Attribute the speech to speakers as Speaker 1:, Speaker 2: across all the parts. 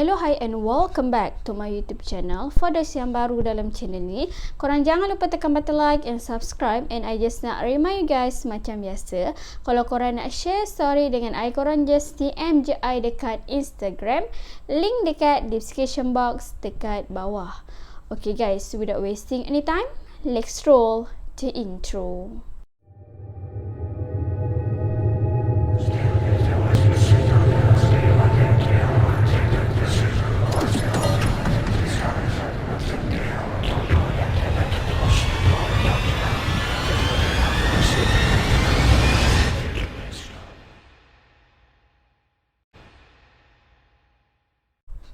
Speaker 1: Hello, hi and welcome back to my YouTube channel. For those yang baru dalam channel ni, korang jangan lupa tekan button like and subscribe. And I just nak remind you guys, macam biasa, kalau korang nak share story dengan I, korang just DM je I dekat Instagram. Link dekat description box dekat bawah. Okay guys, without wasting any time, let's roll the intro.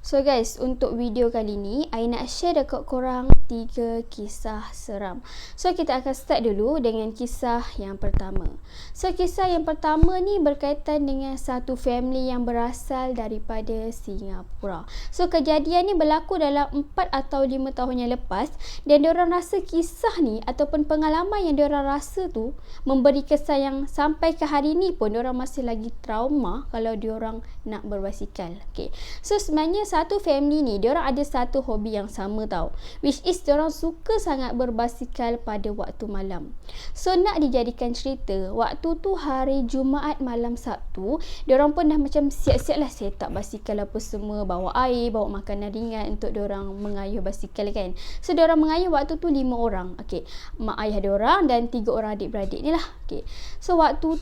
Speaker 1: So guys, untuk video kali ni, I nak share dekat korang 3 kisah seram. So kita akan start dulu dengan kisah yang pertama. So kisah yang pertama ni berkaitan dengan satu family yang berasal daripada Singapura. So kejadian ni berlaku dalam 4 atau 5 tahun yang lepas, dan diorang rasa kisah ni ataupun pengalaman yang diorang rasa tu memberi kesan yang sampai ke hari ni pun diorang masih lagi trauma kalau diorang nak berbasikal. Okay. So sebenarnya satu family ni, diorang ada satu hobi yang sama tau, which is diorang suka sangat berbasikal pada waktu malam. So nak dijadikan cerita, waktu tu hari Jumaat malam Sabtu, diorang pun dah macam siap-siap lah set up basikal apa semua, bawa air, bawa makanan ringan untuk diorang mengayuh basikal kan. So diorang mengayuh waktu tu 5 orang. Okay. Mak ayah diorang dan 3 orang adik-beradik ni lah. Okay. So waktu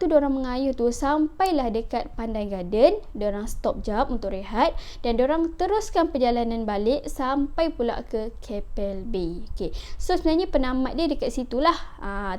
Speaker 1: diorang mengayuh tu, sampailah dekat Pandan Garden, diorang stop jap untuk rehat dan diorang teruskan perjalanan balik sampai pula ke Keppel Bay. Okay. So sebenarnya penamat dia dekat situ lah.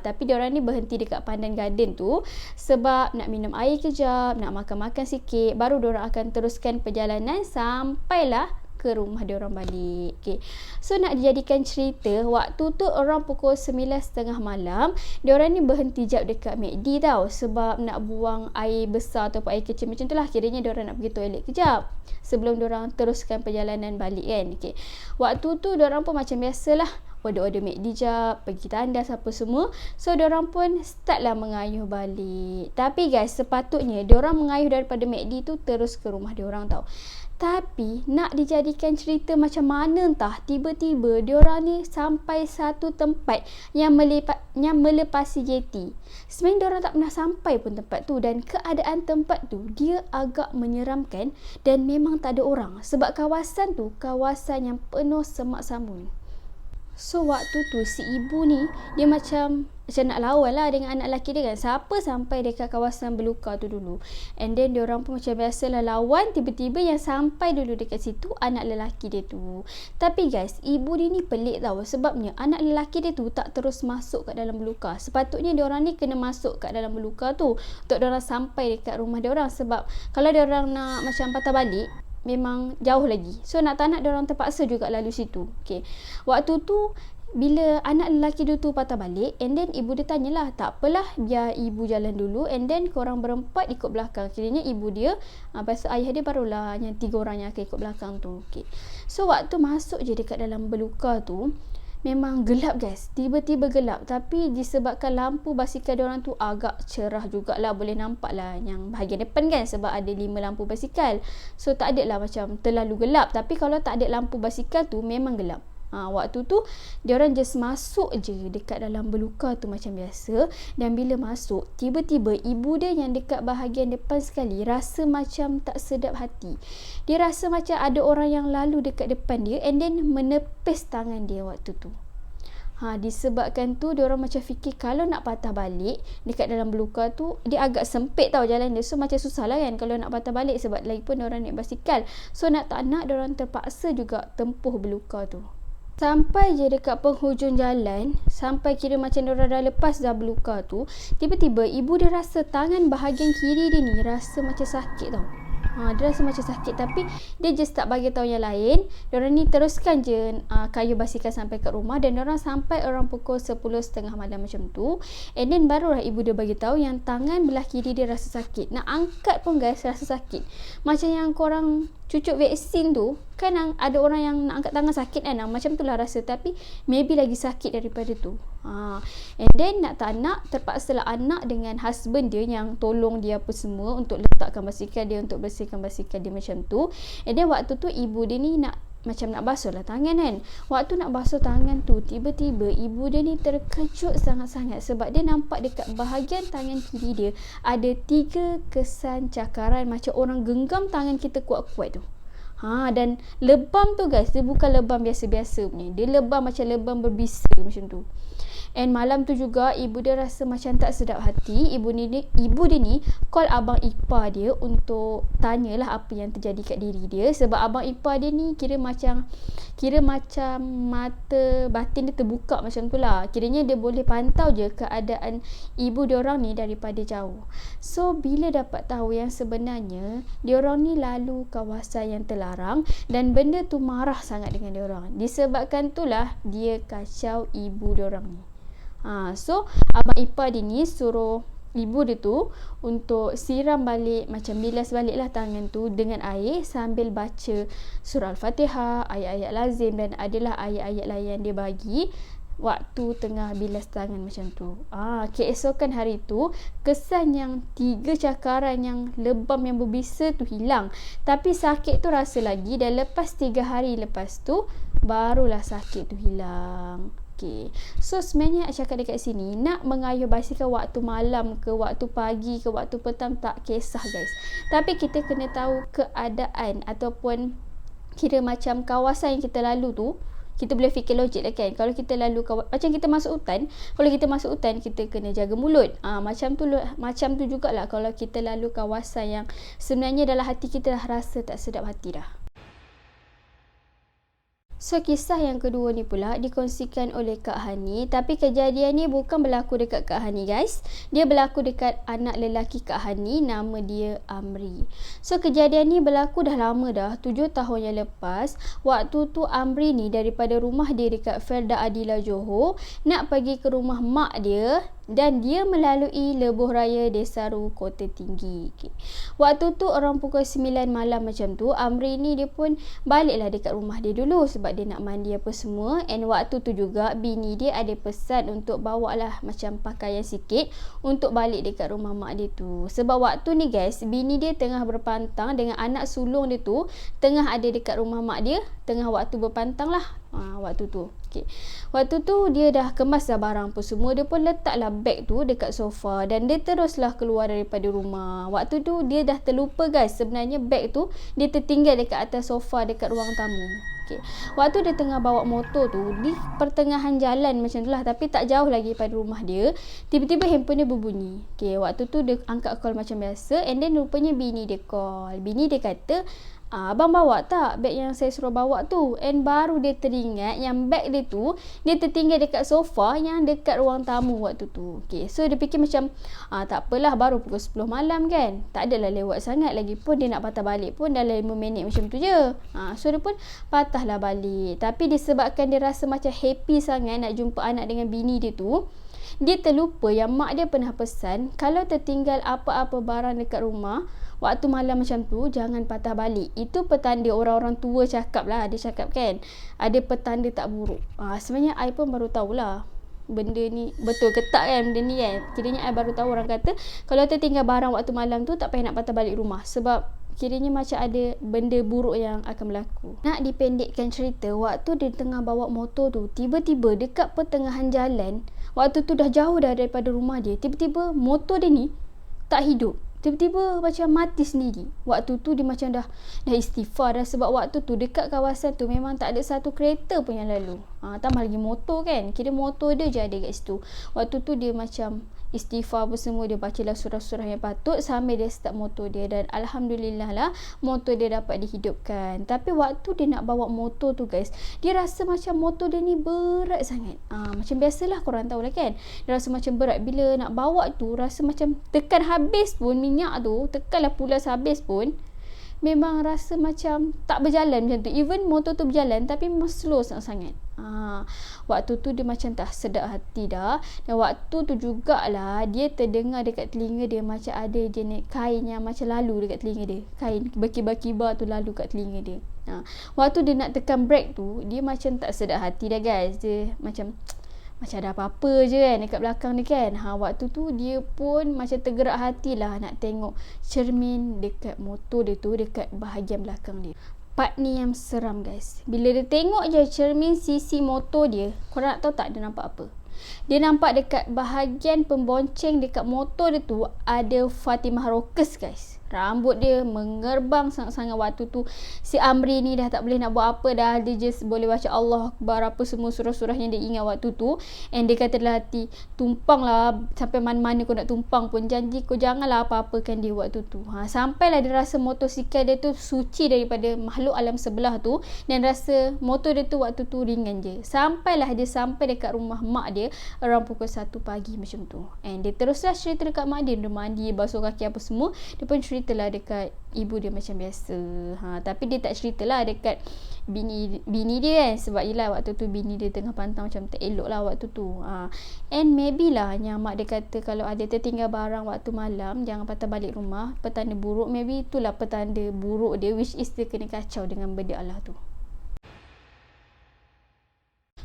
Speaker 1: Tapi diorang ni berhenti dekat Pandan Garden tu sebab nak minum air kejap, nak makan-makan sikit, baru diorang akan teruskan perjalanan sampailah ke rumah diorang balik. Okay. So nak dijadikan cerita, waktu tu orang pukul 9.30 malam, diorang ni berhenti jap dekat McD tau, sebab nak buang air besar atau air kecil macam tu lah. Kiranya diorang nak pergi toilet kejap sebelum diorang teruskan perjalanan balik kan. Okay. Waktu tu diorang pun macam biasalah, order McD jap, pergi tandas apa semua. So diorang pun start lah mengayuh balik. Tapi guys, sepatutnya diorang mengayuh daripada McD tu terus ke rumah diorang tau. Tapi nak dijadikan cerita macam mana entah, tiba-tiba diorang ni sampai satu tempat yang melepasi jeti. Sebenarnya diorang tak pernah sampai pun tempat tu, dan keadaan tempat tu dia agak menyeramkan dan memang tak ada orang, sebab kawasan tu kawasan yang penuh semak sambun. So waktu tu si ibu ni dia macam nak lawan lah dengan anak lelaki dia kan. Siapa sampai dekat kawasan berluka tu dulu. And then diorang pun macam biasalah lawan. Tiba-tiba yang sampai dulu dekat situ anak lelaki dia tu. Tapi guys, ibu dia ni pelik tau. Sebabnya anak lelaki dia tu tak terus masuk kat dalam berluka. Sepatutnya diorang ni kena masuk kat dalam berluka tu untuk diorang sampai dekat rumah diorang. Sebab kalau diorang nak macam patah balik, memang jauh lagi. So nak tak nak diorang terpaksa juga lalu situ. Okay. Waktu tu bila anak lelaki dia tu patah balik, and then ibu dia tanyalah, tak apalah, biar ibu jalan dulu, and then korang berempat ikut belakang. Kiranya ibu dia, lepas ayah dia barulah yang 3 orang yang akan ikut belakang tu. Okay. So waktu masuk je dekat dalam berluka tu, memang gelap guys, tiba-tiba gelap. Tapi disebabkan lampu basikal diorang tu agak cerah jugalah, boleh nampak lah yang bahagian depan kan, sebab ada 5 lampu basikal. So tak ada lah macam terlalu gelap. Tapi kalau tak ada lampu basikal tu memang gelap. Waktu tu diorang just masuk je dekat dalam berluka tu macam biasa. Dan bila masuk, tiba-tiba ibu dia yang dekat bahagian depan sekali rasa macam tak sedap hati. Dia rasa macam ada orang yang lalu dekat depan dia, and then menepis tangan dia waktu tu. Disebabkan tu diorang macam fikir kalau nak patah balik dekat dalam berluka tu, dia agak sempit tau jalan dia. So macam susah lah kan kalau nak patah balik, sebab lagipun diorang naik basikal. So nak tak nak diorang terpaksa juga tempuh berluka tu. Sampai je dekat penghujung jalan, sampai kira macam diorang dah lepas dah berluka tu, tiba-tiba ibu dia rasa tangan bahagian kiri dia ni rasa macam sakit tau. Dia rasa macam sakit, tapi dia just tak bagi tahu yang lain. Diorang ni teruskan je kayuh basikal sampai kat rumah, dan diorang sampai orang pukul 10.30 malam macam tu. And then barulah ibu dia bagi tahu yang tangan belah kiri dia rasa sakit. Nak angkat pun guys rasa sakit. Macam yang korang cucuk vaksin tu kan ada orang yang nak angkat tangan sakit kan, macam tu lah rasa, tapi maybe lagi sakit daripada tu. And then nak tak nak, terpaksalah anak dengan husband dia yang tolong dia apa semua untuk letakkan basikal dia, untuk bersihkan basikal dia macam tu. And then waktu tu ibu dia ni nak basuh lah tangan kan. Waktu nak basuh tangan tu, tiba-tiba ibu dia ni terkejut sangat-sangat sebab dia nampak dekat bahagian tangan kiri dia ada 3 kesan cakaran macam orang genggam tangan kita kuat-kuat tu. Dan lebam tu guys, dia bukan lebam biasa-biasa punya. Dia lebam macam lebam berbisa macam tu. And malam tu juga ibu dia rasa macam tak sedap hati. Ibu dia ni call abang ipar dia untuk tanyalah apa yang terjadi kat diri dia. Sebab abang ipar dia ni kira macam mata batin dia terbuka macam tu lah. Kiranya dia boleh pantau je keadaan ibu diorang ni daripada jauh. So bila dapat tahu yang sebenarnya diorang ni lalu kawasan yang terlarang dan benda tu marah sangat dengan diorang. Disebabkan itulah dia kacau ibu diorang ni. So abang ipar dia ni suruh ibu dia tu untuk siram balik, macam bilas balik lah tangan tu dengan air sambil baca surah Al-Fatihah, ayat-ayat lazim, dan adalah ayat-ayat lain yang dia bagi waktu tengah bilas tangan macam tu. Keesokan hari tu, kesan yang 3 cakaran yang lebam yang berbisa tu hilang. Tapi sakit tu rasa lagi, dan lepas 3 hari lepas tu barulah sakit tu hilang. So sebenarnya nak cakap dekat sini, nak mengayuh basikal waktu malam ke, waktu pagi ke, waktu petang, tak kisah guys. Tapi kita kena tahu keadaan ataupun kira macam kawasan yang kita lalu tu. Kita boleh fikir logik lah kan. Kalau kita lalu macam kita masuk hutan, kalau kita masuk hutan kita kena jaga mulut. Macam tu jugalah kalau kita lalu kawasan yang sebenarnya dalam hati kita dah rasa tak sedap hati dah. So kisah yang kedua ni pula dikongsikan oleh Kak Hani. Tapi kejadian ni bukan berlaku dekat Kak Hani guys. Dia berlaku dekat anak lelaki Kak Hani, nama dia Amri. So kejadian ni berlaku dah lama dah, 7 tahun yang lepas. Waktu tu Amri ni daripada rumah dia dekat Felda Adila Johor nak pergi ke rumah mak dia, dan dia melalui lebuh raya Desaru Kota Tinggi. Waktu tu orang pukul 9 malam macam tu, Amri ni dia pun baliklah dekat rumah dia dulu sebab dia nak mandi apa semua. And waktu tu juga bini dia ada pesan untuk bawa lah macam pakaian sikit untuk balik dekat rumah mak dia tu. Sebab waktu ni guys, bini dia tengah berpantang dengan anak sulung dia tu, tengah ada dekat rumah mak dia, tengah waktu berpantang lah. Waktu tu waktu tu dia dah kemas dah barang pun semua. Dia pun letaklah beg tu dekat sofa dan dia teruslah keluar daripada rumah. Waktu tu dia dah terlupa guys, sebenarnya beg tu dia tertinggal dekat atas sofa dekat ruang tamu. Waktu dia tengah bawa motor tu di pertengahan jalan macam tu lah, tapi tak jauh lagi pada rumah dia, tiba-tiba handphone dia berbunyi. Waktu tu dia angkat call macam biasa, and then rupanya bini dia call. Bini dia kata, abang bawa tak beg yang saya suruh bawa tu? And baru dia teringat yang beg dia tu dia tertinggal dekat sofa yang dekat ruang tamu waktu tu. So dia fikir macam tak apalah, baru pukul 10 malam kan, tak adalah lewat sangat, lagi pun dia nak patah balik pun dalam 5 minit macam tu je. So dia pun patahlah balik. Tapi disebabkan dia rasa macam happy sangat nak jumpa anak dengan bini dia tu, dia terlupa yang mak dia pernah pesan kalau tertinggal apa-apa barang dekat rumah waktu malam macam tu, jangan patah balik. Itu petanda orang-orang tua cakap lah. Dia cakap kan, ada petanda tak buruk. Sebenarnya I pun baru tahulah benda ni betul ke tak kan, benda ni kan. Kiranya I baru tahu orang kata kalau tertinggal barang waktu malam tu tak payah nak patah balik rumah, sebab kiranya macam ada benda buruk yang akan berlaku. Nak dipendekkan cerita, waktu dia tengah bawa motor tu, tiba-tiba dekat pertengahan jalan, waktu tu dah jauh dah daripada rumah dia, tiba-tiba motor dia ni tak hidup. Tiba-tiba macam mati sendiri. Waktu tu dia macam dah istighfar dah, sebab waktu tu dekat kawasan tu memang tak ada satu kereta pun yang lalu. Tambah lagi motor kan, kira motor dia je ada kat situ. Waktu tu dia macam istighfar apa semua, dia bacalah surah-surah yang patut sambil dia start motor dia, dan alhamdulillah lah motor dia dapat dihidupkan. Tapi waktu dia nak bawa motor tu guys, dia rasa macam motor dia ni berat sangat. Macam biasalah korang tahulah kan, dia rasa macam berat. Bila nak bawa tu rasa macam tekan habis pun minyak tu, tekanlah pulas habis pun memang rasa macam tak berjalan macam tu. Even motor tu berjalan tapi memang slow sangat-sangat. Waktu tu dia macam tak sedap hati dah. Dan waktu tu jugalah dia terdengar dekat telinga dia macam ada jenis kain yang macam lalu dekat telinga dia. Kain berkibar-kibar tu lalu kat telinga dia. Waktu dia nak tekan brake tu, dia macam tak sedap hati dah guys. Dia macam ada apa-apa je kan dekat belakang dia kan. Waktu tu dia pun macam tergerak hatilah nak tengok cermin dekat motor dia tu, dekat bahagian belakang dia. Part ni yang seram guys. Bila dia tengok je cermin sisi motor dia, korang nak tahu tak dia nampak apa? Dia nampak dekat bahagian pembonceng dekat motor dia tu ada Fatimah Rockers guys. Rambut dia mengerbang sangat-sangat. Waktu tu si Amri ni dah tak boleh nak buat apa dah. Dia just boleh baca Allah Akbar apa semua surah-surah yang dia ingat waktu tu. And dia kata dalam hati, tumpang lah sampai mana-mana kau nak tumpang pun. Janji kau janganlah apa-apakan dia waktu tu. Sampailah dia rasa motosikal dia tu suci daripada makhluk alam sebelah tu. Dan rasa motor dia tu waktu tu ringan je. Sampailah dia sampai dekat rumah mak dia around pukul 1 pagi macam tu. And dia teruslah cerita dekat mak dia. Dia mandi, basuh kaki apa semua. Dia pun ceritalah dekat ibu dia macam biasa. Tapi dia tak ceritalah dekat bini dia kan. Sebab yelah waktu tu bini dia tengah pantang macam tak elok lah waktu tu. And maybe lah yang mak dia kata kalau ada tertinggal barang waktu malam, jangan patah balik rumah. Petanda buruk. Maybe itulah petanda buruk dia, which is dia kena kacau dengan benda Allah tu.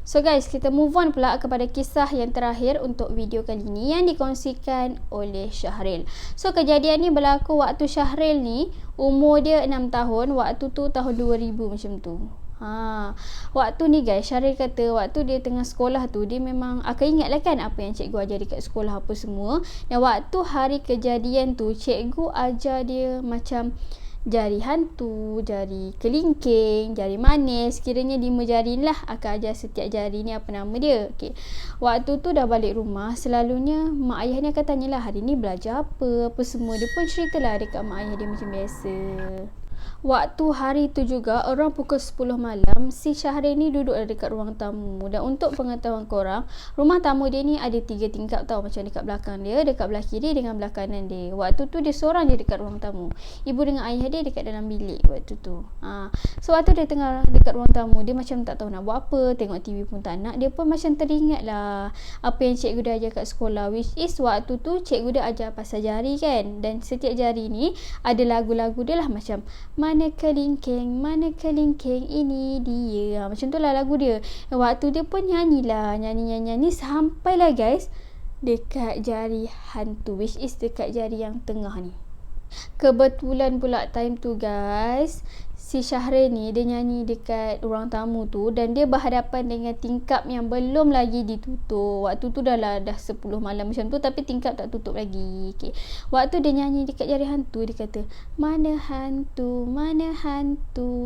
Speaker 1: So guys, kita move on pula kepada kisah yang terakhir untuk video kali ni yang dikongsikan oleh Syahril. So kejadian ni berlaku waktu Syahril ni umur dia 6 tahun, waktu tu tahun 2000 macam tu. Waktu ni guys, Syahril kata waktu dia tengah sekolah tu, dia memang akan ingat lah kan apa yang cikgu ajar dekat sekolah apa semua. Dan waktu hari kejadian tu, cikgu ajar dia macam jari hantu, jari kelingking, jari manis, kiranya 5 jari lah akan ajar setiap jari ni apa nama dia. Waktu tu dah balik rumah, selalunya mak ayah ni akan tanyalah hari ni belajar apa semua. Dia pun ceritalah dekat mak ayah dia macam biasa. Waktu hari tu juga orang pukul 10 malam, si Syahril ni duduk dekat ruang tamu. Dan untuk pengetahuan korang, rumah tamu dia ni ada 3 tingkap tau. Macam dekat belakang dia, dekat belah kiri dengan belah kanan dia. Waktu tu dia seorang je dekat ruang tamu. Ibu dengan ayah dia dekat dalam bilik waktu tu. So waktu dia tengah dekat ruang tamu, dia macam tak tahu nak buat apa, tengok TV pun tak nak. Dia pun macam teringat lah apa yang cikgu dia ajar kat sekolah, which is waktu tu cikgu dia ajar pasal jari kan. Dan setiap jari ni ada lagu-lagu dia lah, macam mana kelingking ini dia. Macam tu lah lagu dia. Waktu dia pun nyanyilah, nyanyi sampailah guys dekat jari hantu, which is dekat jari yang tengah ni. Kebetulan pula time tu guys, si Syahril ni dia nyanyi dekat ruang tamu tu dan dia berhadapan dengan tingkap yang belum lagi ditutup. Waktu tu dah 10 malam macam tu, tapi tingkap tak tutup lagi. Waktu dia nyanyi dekat jari hantu, dia kata mana hantu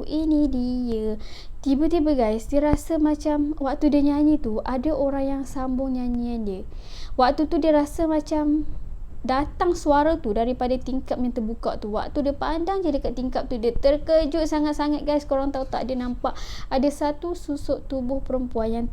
Speaker 1: ini dia. Tiba-tiba guys, dia rasa macam waktu dia nyanyi tu ada orang yang sambung nyanyian dia. Waktu tu dia rasa macam datang suara tu daripada tingkap yang terbuka tu. Waktu dia pandang je dekat tingkap tu, dia terkejut sangat-sangat guys. Korang tahu tak, dia nampak ada satu susuk tubuh perempuan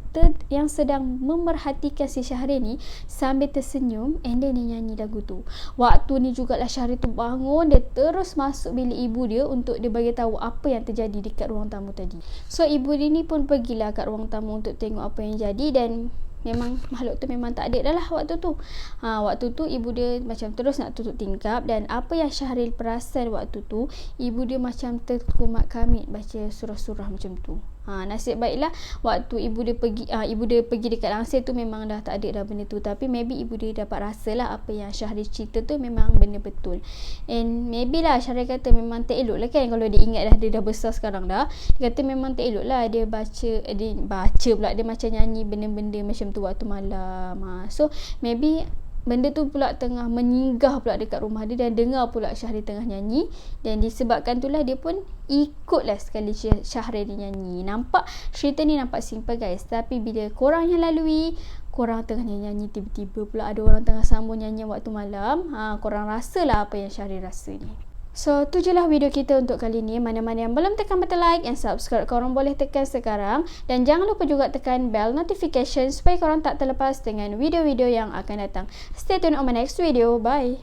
Speaker 1: yang sedang memerhatikan si Syahril ni sambil tersenyum, and then dia nyanyi lagu tu. Waktu ni jugalah Syahril tu bangun, dia terus masuk bilik ibu dia untuk dia bagi tahu apa yang terjadi dekat ruang tamu tadi. So ibu dia ni pun pergilah kat ruang tamu untuk tengok apa yang jadi, dan memang makhluk tu memang tak ada dah lah waktu tu. Waktu tu ibu dia macam terus nak tutup tingkap, dan apa yang Syahril perasan waktu tu, ibu dia macam terkumat kamit baca surah-surah macam tu. Nasib baiklah waktu ibu dia pergi dekat langsir tu memang dah tak ada dah benda tu. Tapi maybe ibu dia dapat rasa lah apa yang Syahril cerita tu memang benda betul. And maybe lah Syahril kata memang tak elok lah kan, kalau dia ingat dah, dia dah besar sekarang dah. Dia kata memang tak elok lah dia baca pula, dia macam nyanyi benda-benda macam tu waktu malam. So maybe benda tu pula tengah menyinggah pula dekat rumah dia, dan dengar pula Syahril tengah nyanyi, dan disebabkan itulah dia pun ikutlah sekali Syahril dia nyanyi. Nampak cerita ni nampak simple guys, tapi bila korang yang lalui, korang tengah nyanyi, tiba-tiba pula ada orang tengah sambung nyanyi waktu malam, korang rasalah apa yang Syahril rasa ni. So, tu je lah video kita untuk kali ni. Mana-mana yang belum tekan button like and subscribe, korang boleh tekan sekarang. Dan jangan lupa juga tekan bell notification supaya korang tak terlepas dengan video-video yang akan datang. Stay tuned on my next video. Bye!